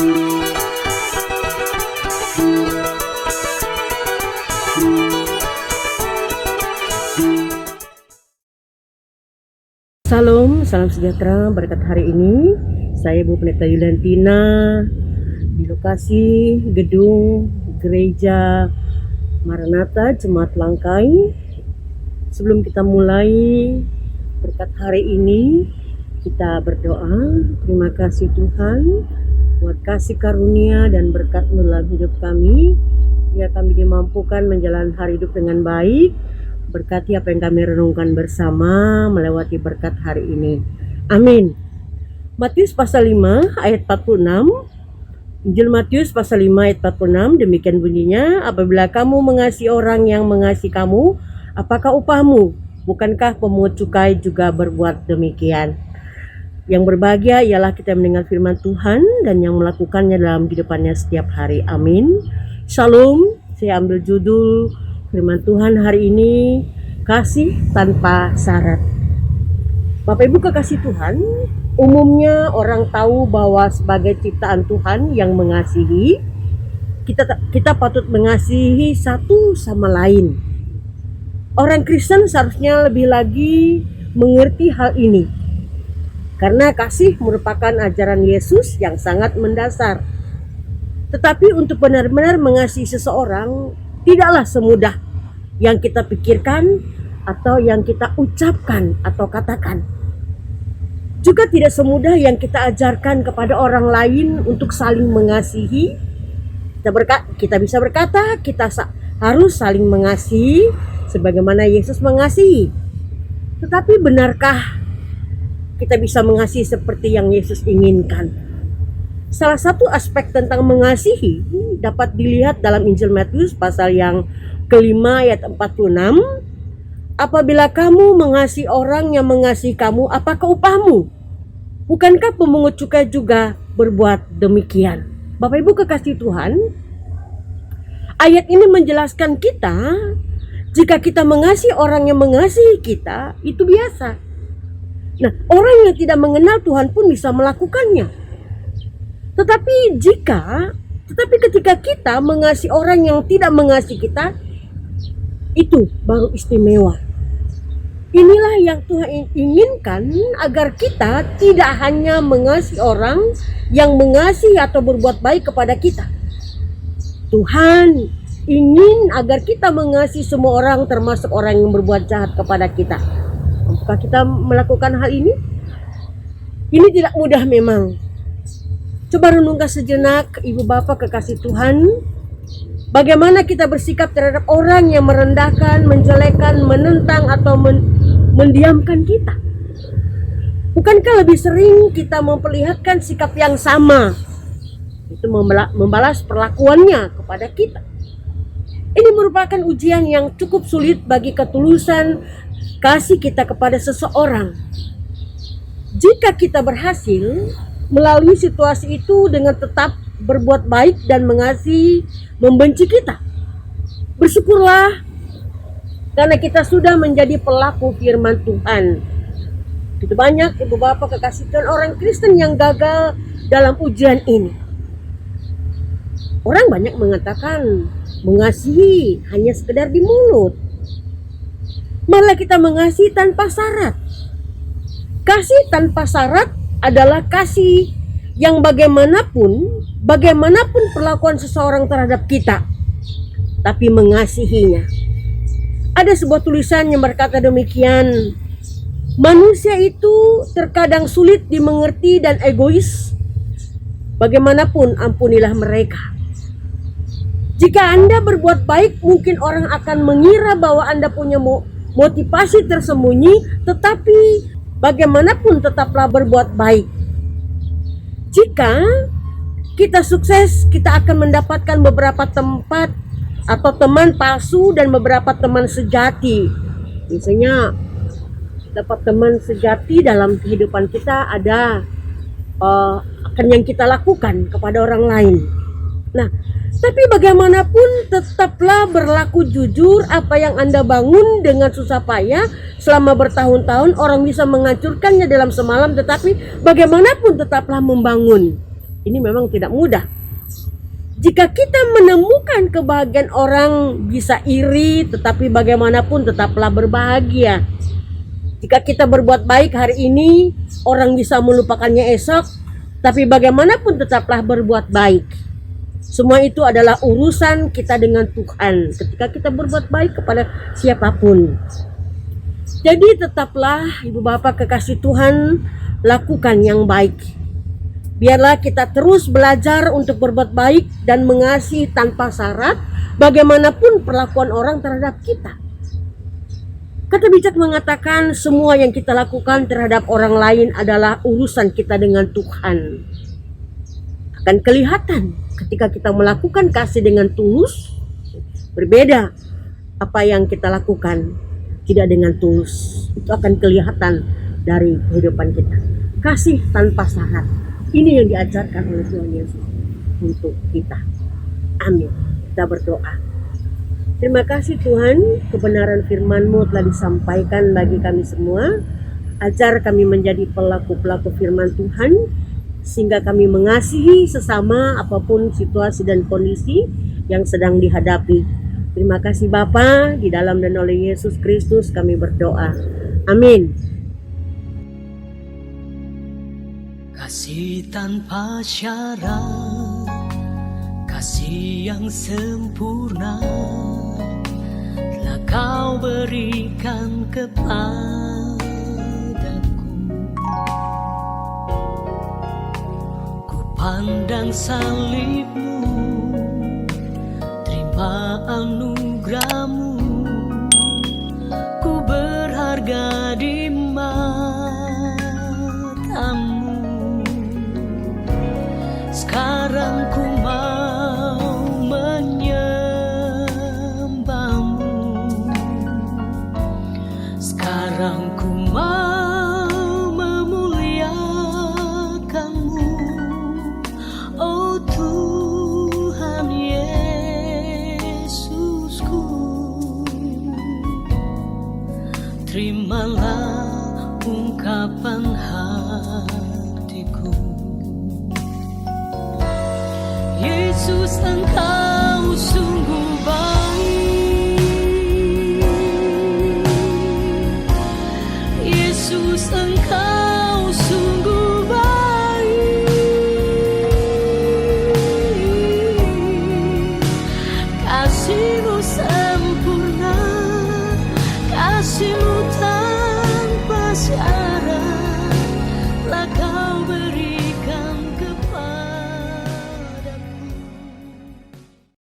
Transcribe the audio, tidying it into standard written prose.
Salam sejahtera berkat hari ini. Saya Bu Pendeta Yuliantina di lokasi gedung Gereja Maranatha Jemaat Langkai. Sebelum kita mulai berkat hari ini, kita berdoa. Terima kasih Tuhan buat kasih karunia dan berkat-Mu dalam hidup kami. Biar kami dimampukan menjalani hari hidup dengan baik. Berkati apa yang kami renungkan bersama melewati berkat hari ini. Amin. Matius pasal 5 ayat 46. Injil Matius pasal 5 ayat 46, demikian bunyinya, apabila kamu mengasihi orang yang mengasihi kamu, apakah upahmu? Bukankah pemungut cukai juga berbuat demikian? Yang berbahagia ialah kita mendengar firman Tuhan dan yang melakukannya dalam kehidupannya setiap hari. Amin. Shalom. Saya ambil judul firman Tuhan hari ini, kasih tanpa syarat. Bapak Ibu kekasih Tuhan, umumnya orang tahu bahwa sebagai ciptaan Tuhan yang mengasihi, kita patut mengasihi satu sama lain. Orang Kristen seharusnya lebih lagi mengerti hal ini, karena kasih merupakan ajaran Yesus yang sangat mendasar. Tetapi untuk benar-benar mengasihi seseorang tidaklah semudah yang kita pikirkan atau yang kita ucapkan atau katakan. Juga tidak semudah yang kita ajarkan kepada orang lain untuk saling mengasihi. Kita bisa berkata kita harus saling mengasihi sebagaimana Yesus mengasihi. Tetapi benarkah kita bisa mengasihi seperti yang Yesus inginkan? Salah satu aspek tentang mengasihi dapat dilihat dalam Injil Matius pasal yang kelima ayat 46. Apabila kamu mengasihi orang yang mengasihi kamu, apakah upahmu? Bukankah pemungut cukai juga berbuat demikian? Bapak Ibu kekasih Tuhan, ayat ini menjelaskan kita, jika kita mengasihi orang yang mengasihi kita, itu biasa. Nah, orang yang tidak mengenal Tuhan pun bisa melakukannya. Tetapi ketika kita mengasihi orang yang tidak mengasihi kita, itu baru istimewa. Inilah yang Tuhan inginkan, agar kita tidak hanya mengasihi orang yang mengasihi atau berbuat baik kepada kita. Tuhan ingin agar kita mengasihi semua orang, termasuk orang yang berbuat jahat kepada kita. Apakah kita melakukan hal ini? Ini tidak mudah memang. Coba renungkan sejenak, Ibu Bapak kekasih Tuhan, bagaimana kita bersikap terhadap orang yang merendahkan, menjelekkan, menentang atau mendiamkan kita. Bukankah lebih sering kita memperlihatkan sikap yang sama, itu membalas perlakuannya kepada kita? Ini merupakan ujian yang cukup sulit bagi ketulusan kasih kita kepada seseorang. Jika kita berhasil melalui situasi itu dengan tetap berbuat baik dan mengasihi membenci kita, bersyukurlah karena kita sudah menjadi pelaku firman Tuhan. Begitu banyak Ibu Bapak kekasih Tuhan orang Kristen yang gagal dalam ujian ini. Orang banyak mengatakan mengasihi hanya sekedar di mulut, malah kita mengasihi tanpa syarat. Kasih tanpa syarat adalah kasih yang bagaimanapun perlakuan seseorang terhadap kita, tapi mengasihinya. Ada sebuah tulisan yang berkata demikian, manusia itu terkadang sulit dimengerti dan egois. Bagaimanapun ampunilah mereka. Jika Anda berbuat baik, mungkin orang akan mengira bahwa Anda punya motivasi tersembunyi, tetapi bagaimanapun tetaplah berbuat baik. Jika kita sukses, kita akan mendapatkan beberapa tempat atau teman palsu dan beberapa teman sejati. Misalnya dapat teman sejati dalam kehidupan kita ada akan yang kita lakukan kepada orang lain. Nah, tapi bagaimanapun tetaplah berlaku jujur. Apa yang Anda bangun dengan susah payah selama bertahun-tahun, orang bisa menghancurkannya dalam semalam, tetapi bagaimanapun tetaplah membangun. Ini memang tidak mudah. Jika kita menemukan kebahagiaan orang bisa iri, tetapi bagaimanapun tetaplah berbahagia. Jika kita berbuat baik hari ini, orang bisa melupakannya esok, tapi bagaimanapun tetaplah berbuat baik. Semua itu adalah urusan kita dengan Tuhan ketika kita berbuat baik kepada siapapun. Jadi tetaplah Ibu Bapak kekasih Tuhan, lakukan yang baik. Biarlah kita terus belajar untuk berbuat baik dan mengasihi tanpa syarat bagaimanapun perlakuan orang terhadap kita. Kata bijak mengatakan semua yang kita lakukan terhadap orang lain adalah urusan kita dengan Tuhan. Akan kelihatan ketika kita melakukan kasih dengan tulus, berbeda apa yang kita lakukan tidak dengan tulus. Itu akan kelihatan dari kehidupan kita. Kasih tanpa syarat. Ini yang diajarkan oleh Tuhan Yesus untuk kita. Amin. Kita berdoa. Terima kasih Tuhan, kebenaran firman-Mu telah disampaikan bagi kami semua. Ajar kami menjadi pelaku-pelaku firman Tuhan, sehingga kami mengasihi sesama apapun situasi dan kondisi yang sedang dihadapi. Terima kasih Bapa, di dalam dan oleh Yesus Kristus kami berdoa. Amin. Kasih tanpa syarat, kasih yang sempurna telah Kau berikan kepadaku. Ku pandang salib-Mu, terima anugerah-Mu, ku berharga di mata-Mu. Sekarang ku mau menyembah-Mu. Sekarang ku mau memuliakan-Mu. Oh Tuhan Yesusku, terimalah ungkapan hatiku. Yesus, Engkau sungguh baik.